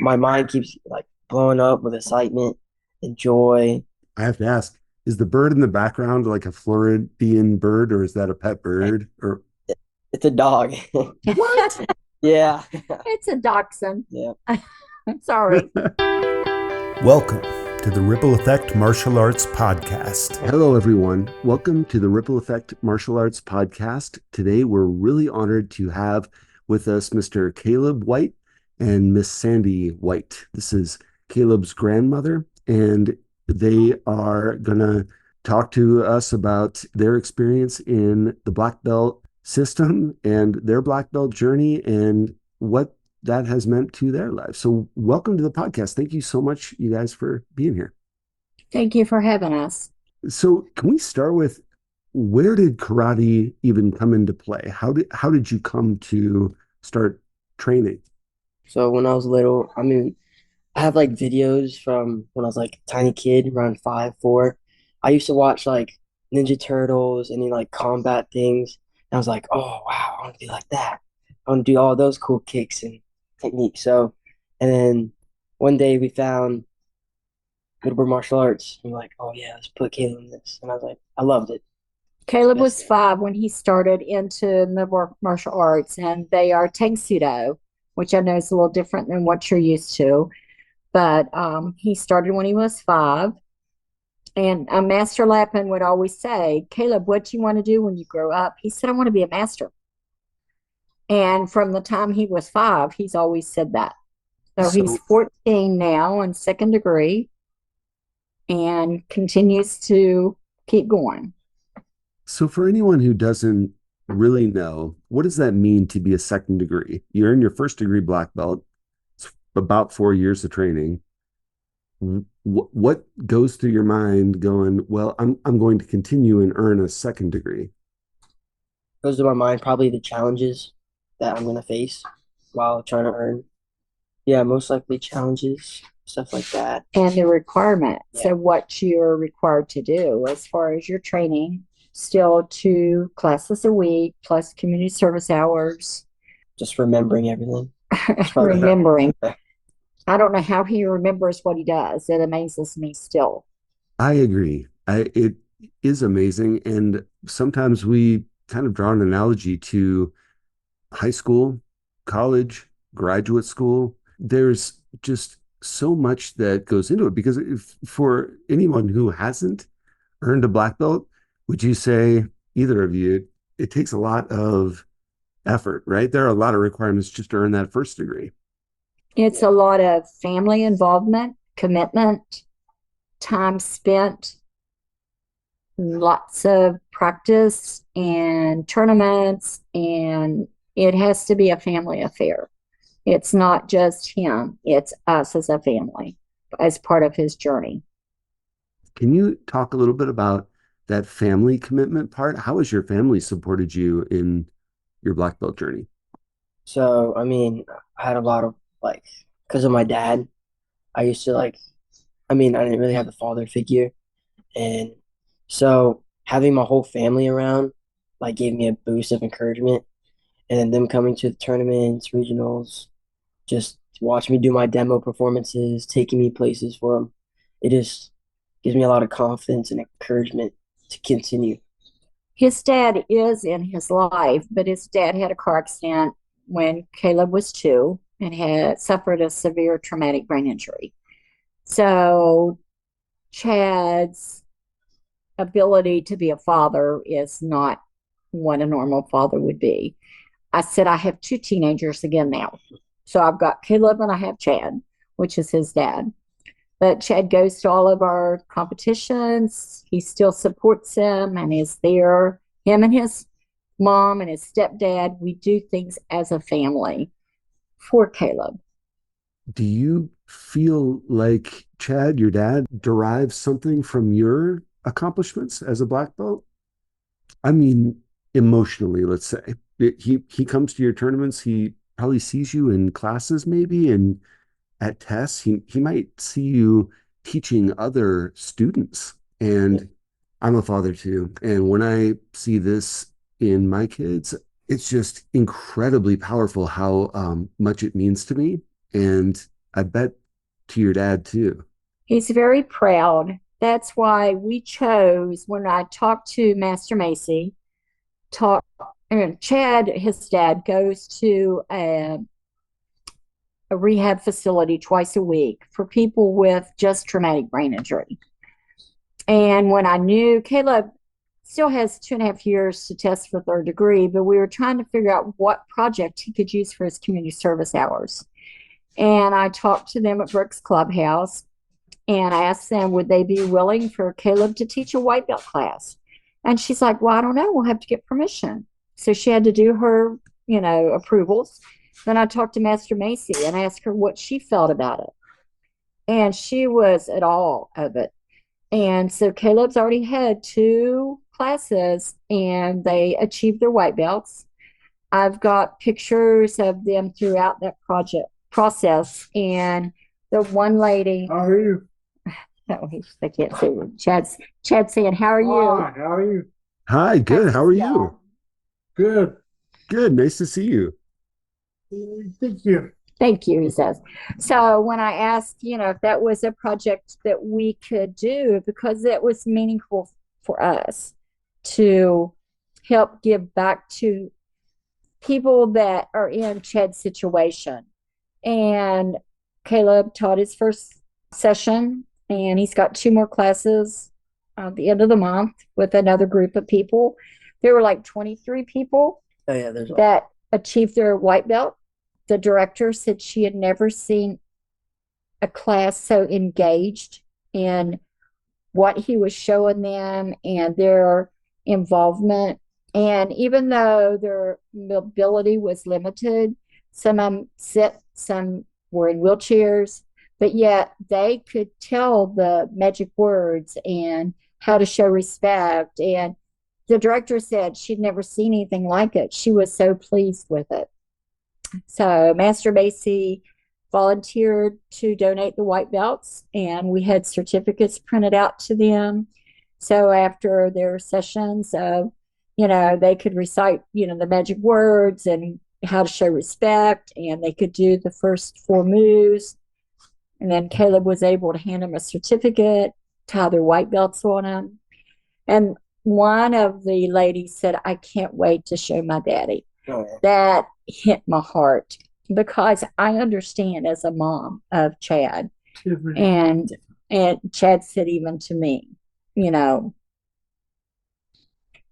my mind keeps like blowing up with excitement and joy. I have to ask, is the bird in the background like a Floridian bird or is that a pet bird? Or It's a dog. what? Yeah. It's a dachshund. Yeah. I'm sorry. Welcome to the Ripple Effect Martial Arts Podcast. Hello, everyone. Welcome to the Ripple Effect Martial Arts Podcast. Today, we're really honored to have with us Mr. Caleb White and Miss Sandy White. This is Caleb's grandmother, and they are going to talk to us about their experience in the black belt system and their black belt journey and what that has meant to their lives. So welcome to the podcast. Thank you so much, you guys, for being here. Thank you for having us. So can we start with where did karate even come into play? How did you come to start training? So when I was little, I have like videos from when I was like a tiny kid, around 5, 4. I used to watch like Ninja Turtles and then like combat things. And I was like, oh wow, I want to be like that. I want to do all those cool kicks and techniques. So, and then one day we found Middleburg Martial Arts. And we're like, oh yeah, let's put Caleb in this. And I was like, I loved it. Caleb Best was thing. 5 when he started into martial arts, and they are Tang Sudo, which I know is a little different than what you're used to. But he started when he was 5. And Master Lappin would always say, Caleb, what do you want to do when you grow up? He said, I want to be a master. And from the time he was 5, he's always said that. So he's So 14 now in second degree and continues to keep going. so for anyone who doesn't really know, what does that mean to be a second degree? You're in your first degree black belt. It's about 4 years of training. What goes through your mind going, well, I'm going to continue and earn a second degree? Goes to my mind probably the challenges that I'm gonna face while trying to earn. Yeah, most likely challenges, stuff like that. And the requirement. Yeah. So, what you're required to do as far as your training, still 2 classes a week plus community service hours, Just remembering everything. It's probably remembering. I don't know how he remembers what he does. It amazes me still. I agree. It is amazing. And sometimes we kind of draw an analogy to high school, college, graduate school. There's just so much that goes into it because if, for anyone who hasn't earned a black belt, would you say, either of you, it takes a lot of effort, right? There are a lot of requirements just to earn that first degree. It's a lot of family involvement, commitment, time spent, lots of practice and tournaments, and it has to be a family affair. It's not just him, it's us as a family, as part of his journey. Can you talk a little bit about that family commitment part? How has your family supported you in your black belt journey? So, I had a lot of like, because of my dad, I used to like, I didn't really have a father figure. And so having my whole family around like gave me a boost of encouragement. And then them coming to the tournaments, regionals, just watch me do my demo performances, taking me places for them. It just gives me a lot of confidence and encouragement to continue. His dad is in his life, but his dad had a car accident when Caleb was 2 and had suffered a severe traumatic brain injury. So Chad's ability to be a father is not what a normal father would be. I said, I have 2 teenagers again now. So I've got Caleb and I have Chad, which is his dad. But Chad goes to all of our competitions. He still supports him and is there. Him and his mom and his stepdad, we do things as a family for Caleb. Do you feel like Chad, your dad, derives something from your accomplishments as a black belt? I mean, emotionally, let's say. He comes to your tournaments, he probably sees you in classes maybe and at tests. He might see you teaching other students. And I'm a father too. And when I see this in my kids, it's just incredibly powerful how much it means to me. And I bet to your dad too. He's very proud. That's why we chose when I talked to Master Macy, talk and Chad, his dad, goes to a rehab facility twice a week for people with just traumatic brain injury. And when I knew Caleb still has 2.5 years to test for third degree, but we were trying to figure out what project he could use for his community service hours. And I talked to them at Brooks Clubhouse and I asked them, would they be willing for Caleb to teach a white belt class? And she's like, well, I don't know. We'll have to get permission. So she had to do her, approvals. Then I talked to Master Macy and asked her what she felt about it. And she was at all of it. And so Caleb's already had 2 classes and they achieved their white belts. I've got pictures of them throughout that project process. And the one lady, How are you? no, they can't see you. Chad's saying, how are you? Hi, how are you? Hi, good. How are you? Good. Good. Nice to see you. Thank you. Thank you, he says. So when I asked, if that was a project that we could do, because it was meaningful for us to help give back to people that are in Chad's situation. And Caleb taught his first session, and he's got 2 more classes at the end of the month with another group of people. There were like 23 people Oh yeah, there's that achieved their white belt. The director said she had never seen a class so engaged in what he was showing them and their involvement. And even though their mobility was limited, some of them sit, some were in wheelchairs, but yet they could tell the magic words and how to show respect. And the director said she'd never seen anything like it. She was so pleased with it. So Master Macy volunteered to donate the white belts, and we had certificates printed out to them. So after their sessions, they could recite, the magic words and how to show respect, and they could do the first 4 moves. And then Caleb was able to hand them a certificate, tie their white belts on them. And one of the ladies said, I can't wait to show my daddy. oh, yeah. That hit my heart because I understand as a mom of Chad, and Chad said even to me,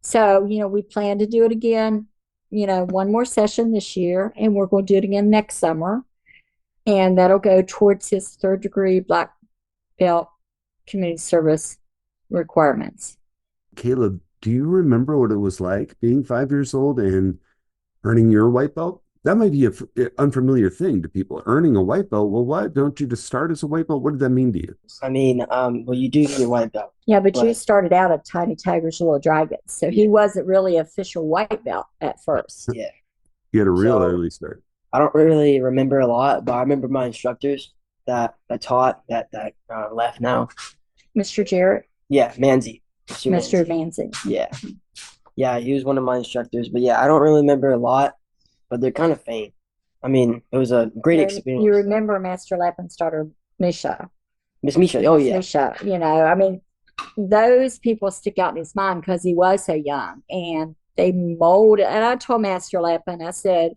So, we plan to do it again, 1 more session this year, and we're going to do it again next summer. And that'll go towards his third degree black belt community service requirements. Caleb, do you remember what it was like being 5 years old and earning your white belt? That might be an unfamiliar thing to people. Earning a white belt. Well, why don't you just start as a white belt? What did that mean to you? I mean, well, you do get your white belt. Yeah, but you Right. started out at Tiny Tiger's Little Dragons, so he wasn't really official white belt at first. Yeah. You had a real So- early start. I don't really remember a lot, but I remember my instructors that taught that left now. Mr. Jarrett, Yeah, Manzi. Mr. Manzi. Yeah. Yeah, he was one of my instructors. But yeah, I don't really remember a lot, but they're kind of faint. I mean, it was a great experience. You remember Master Lappin's daughter, Misha. Miss Misha. Oh yeah. Misha, those people stick out in his mind because he was so young and they molded. And I told Master Lappin, I said,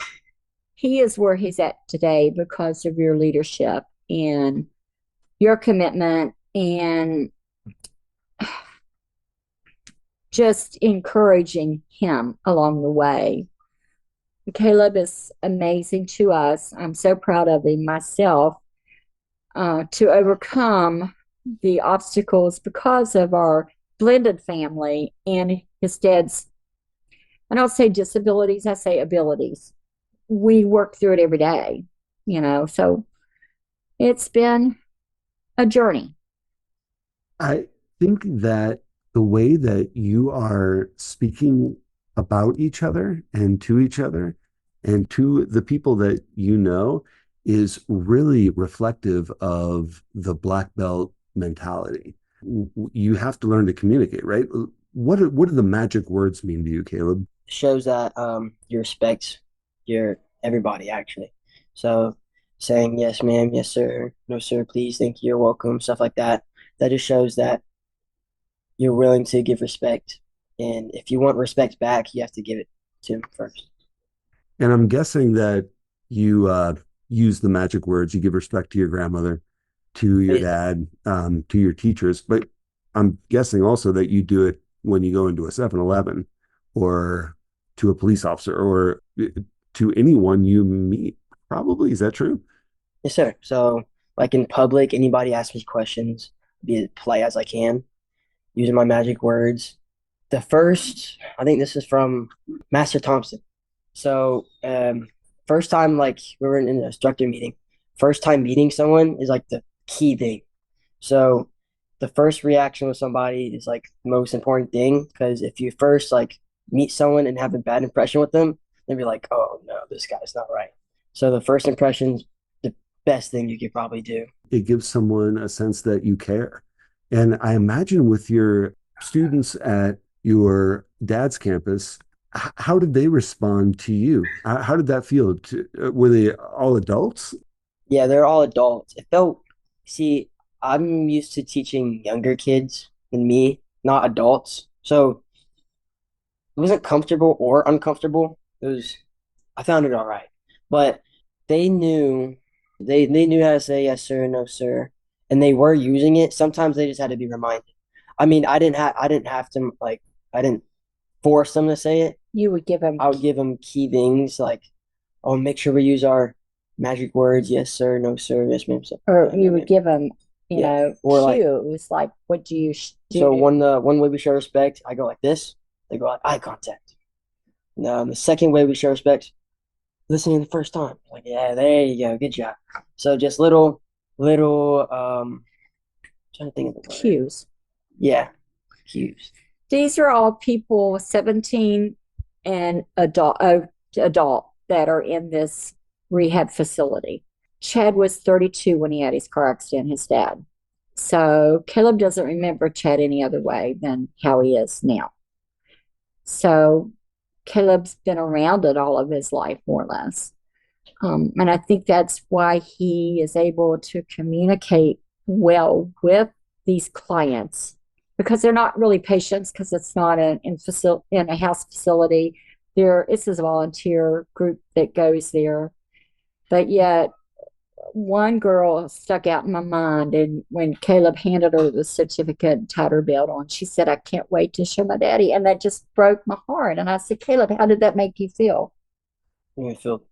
he is where he's at today because of your leadership and your commitment and just encouraging him along the way. Caleb is amazing to us. I'm so proud of him myself to overcome the obstacles because of our blended family and his dad's, I don't say disabilities, I say abilities. We work through it every day, so it's been a journey. I think that the way that you are speaking about each other and to the people that you know is really reflective of the black belt mentality. You have to learn to communicate, right? What do the magic words mean to you, Caleb? Shows that you respect your everybody actually. So saying yes, ma'am, yes, sir, no, sir, please, thank you, you're welcome, stuff like that. That just shows that you're willing to give respect. And if you want respect back, you have to give it to him first. And I'm guessing that you use the magic words. You give respect to your grandmother, to your Yeah, dad, to your teachers. But I'm guessing also that you do it when you go into a 7-Eleven or to a police officer or to anyone you meet. Probably. Is that true? yes, sir. So, like in public, anybody asks me questions, be as polite as I can, using my magic words. The first, I think this is from Master Thompson. So, first time like we were in an instructor meeting, first time meeting someone is like the key thing. So, the first reaction with somebody is like the most important thing because if you first like meet someone and have a bad impression with them, they'll be like, "Oh no, this guy's not right." So, the first impression's the best thing you could probably do. It gives someone a sense that you care. And I imagine with your students at your dad's campus, how did they respond to you? How did that feel? Were they all adults? Yeah, they're all adults. It felt, see, I'm used to teaching younger kids than me, not adults. So it wasn't comfortable or uncomfortable. I found it all right. But they knew, they knew how to say yes, sir, no, sir. And they were using it. Sometimes they just had to be reminded. I mean, I didn't have to, like, I didn't force them to say it. You would give them, I would give them key things like, oh, make sure we use our magic words. Yes, sir, no, sir, yes, ma'am, sir. or Yeah, you ma'am, would ma'am. give them, Yeah. Or like, cues, like what do you so do? one way we show respect, I go like this. They go like eye contact. Now the second way we show respect, listening the first time. Like, yeah, there you go, good job. So just little trying to think of the word. Cues. Yeah, cues. These are all people 17 and adult that are in this rehab facility. Chad was 32 when he had his car accident, his dad. So Caleb doesn't remember Chad any other way than how he is now. So Caleb's been around it all of his life, more or less. And I think that's why he is able to communicate well with these clients because they're not really patients because it's not in a house facility. It's a volunteer group that goes there. But yet, one girl stuck out in my mind. And when Caleb handed her the certificate and tied her belt on, she said, I can't wait to show my daddy. And that just broke my heart. And I said, Caleb, how did that make you feel? You feel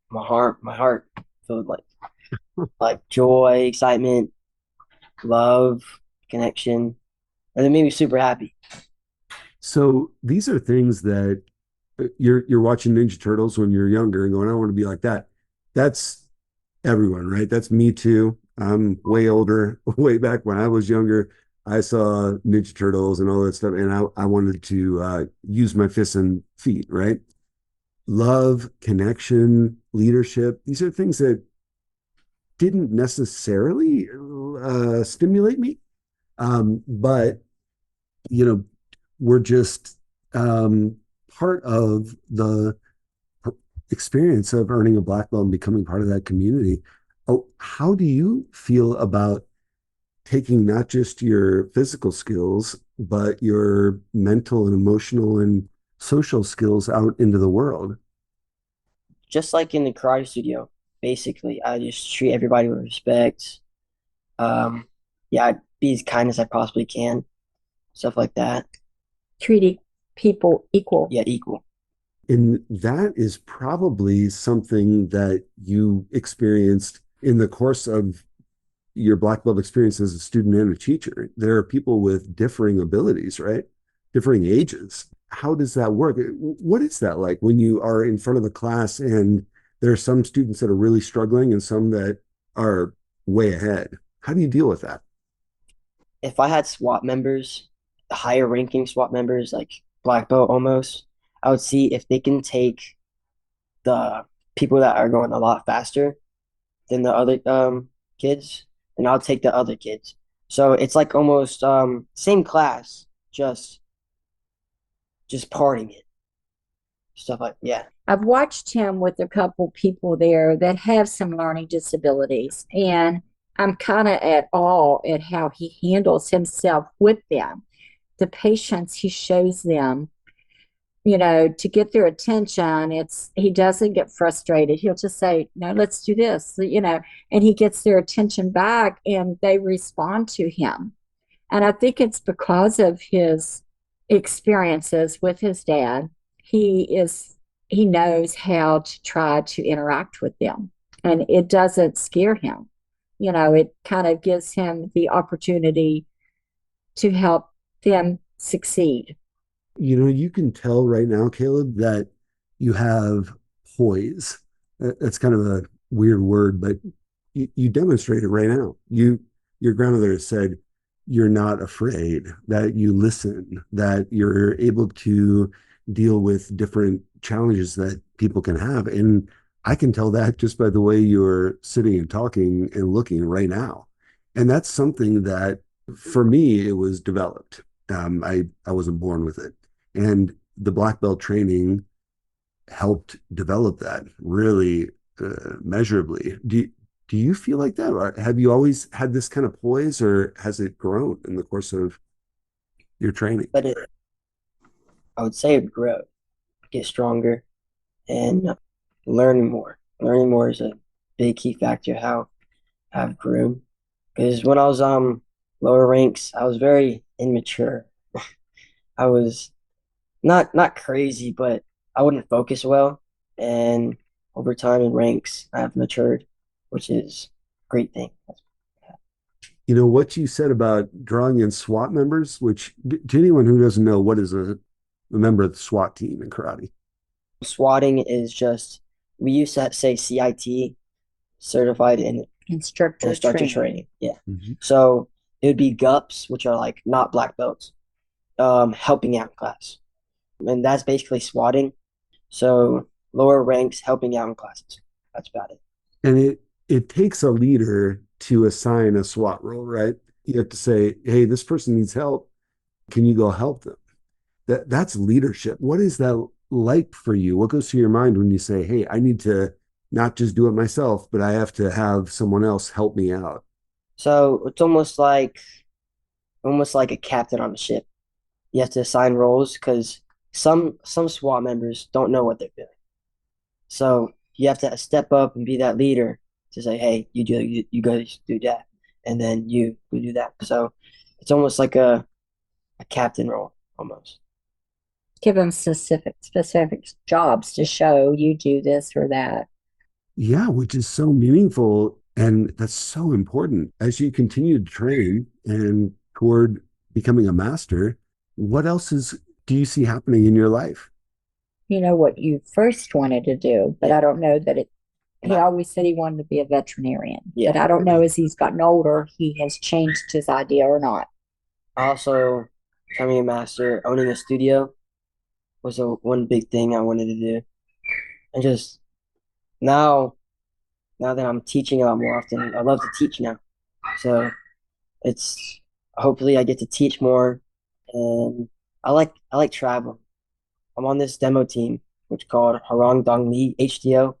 my heart filled like joy, excitement, love, connection, and it made me super happy. So these are things that you're watching Ninja Turtles when you're younger and going, I want to be like that. That's everyone, right? That's me too. I'm way older. Way back when I was younger, I saw Ninja Turtles and all that stuff, and I wanted to use my fists and feet, right? Love, connection, leadership. These are things that didn't necessarily stimulate me, but you know, were just part of the experience of earning a black belt and becoming part of that community. Oh, how do you feel about taking not just your physical skills, but your mental and emotional and social skills out into the world? Just like in the karate studio, basically, I just treat everybody with respect. Um, yeah, I'd be as kind as I possibly can, stuff like that. Treating people equal. Yeah, equal. And that is probably something that you experienced in the course of your black belt experience as a student and a teacher. There are people with differing abilities, right? Differing ages. How does that work? What is that like when you are in front of the class and there are some students that are really struggling and some that are way ahead? How do you deal with that? If I had SWAT members, higher ranking SWAT members, like black belt almost, I would see if they can take the people that are going a lot faster than the other kids, and I'll take the other kids. So it's like almost same class, just parting it. Stuff like yeah. I've watched him with a couple people there that have some learning disabilities, and I'm kind of at awe at how he handles himself with them, the patience he shows them, to get their attention. He doesn't get frustrated. He'll just say, no, let's do this, and he gets their attention back and they respond to him. And I think it's because of his experiences with his dad. He knows how to try to interact with them, and it doesn't scare him. It kind of gives him the opportunity to help them succeed. You can tell right now, Caleb, that you have poise. That's kind of a weird word, but you demonstrate it right now. Your grandmother said you're not afraid, that you listen, that you're able to deal with different challenges that people can have. And I can tell that just by the way you're sitting and talking and looking right now. And that's something that for me, it was developed. I wasn't born with it. And the black belt training helped develop that really measurably. Do you feel like that? Or have you always had this kind of poise, or has it grown in the course of your training? But I would say it grow, get stronger, and learning more. Learning more is a big key factor how I've grown. Because when I was lower ranks, I was very immature. I was not crazy, but I wouldn't focus well. And over time in ranks, I have matured, which is a great thing. What you said about drawing in SWAT members, which to anyone who doesn't know, what is a member of the SWAT team in karate? Swatting is just, we used to say CIT, certified in Instructor training. Yeah. Mm-hmm. So it would be GUPs, which are like not black belts, helping out in class. And that's basically swatting. So lower ranks helping out in classes. That's about it. And it takes a leader to assign a SWAT role, right? You have to say, hey, this person needs help. Can you go help them? That's leadership. What is that like for you? What goes through your mind when you say, hey, I need to not just do it myself, but I have to have someone else help me out? So it's almost like a captain on the ship. You have to assign roles because some SWAT members don't know what they're doing. So you have to step up and be that leader to say, hey, you guys do that, and then you do that. So it's almost like a captain role almost. Give them specific jobs to show you do this or that. Yeah, which is so meaningful. And that's so important. As you continue to train and toward becoming a master, what else do you see happening in your life? What you first wanted to do, but I don't know that he always said he wanted to be a veterinarian. Yeah. But I don't know as he's gotten older, he has changed his idea or not. Also, becoming a master, owning a studio was one big thing I wanted to do. And just now that I'm teaching a lot more often, I love to teach now. So it's hopefully I get to teach more, and I like traveling. I'm on this demo team, which is called Harang Dong Li HDO.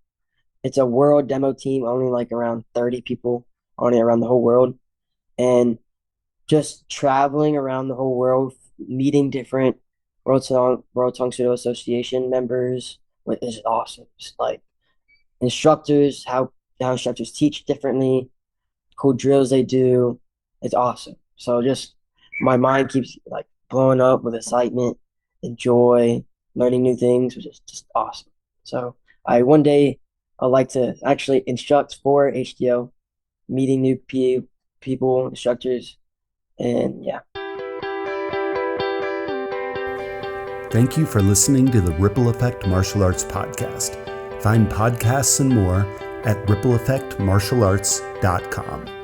It's a world demo team, only like around 30 people on it around the whole world. And just traveling around the whole world, meeting different World Tong Sudo Association members is awesome. It's like instructors, how instructors teach differently, cool drills they do. It's awesome. So just my mind keeps like blowing up with excitement and joy, learning new things, which is just awesome. So one day I'd like to actually instruct for HDO, meeting new people, instructors, and yeah. Thank you for listening to the Ripple Effect Martial Arts Podcast. Find podcasts and more at rippleeffectmartialarts.com.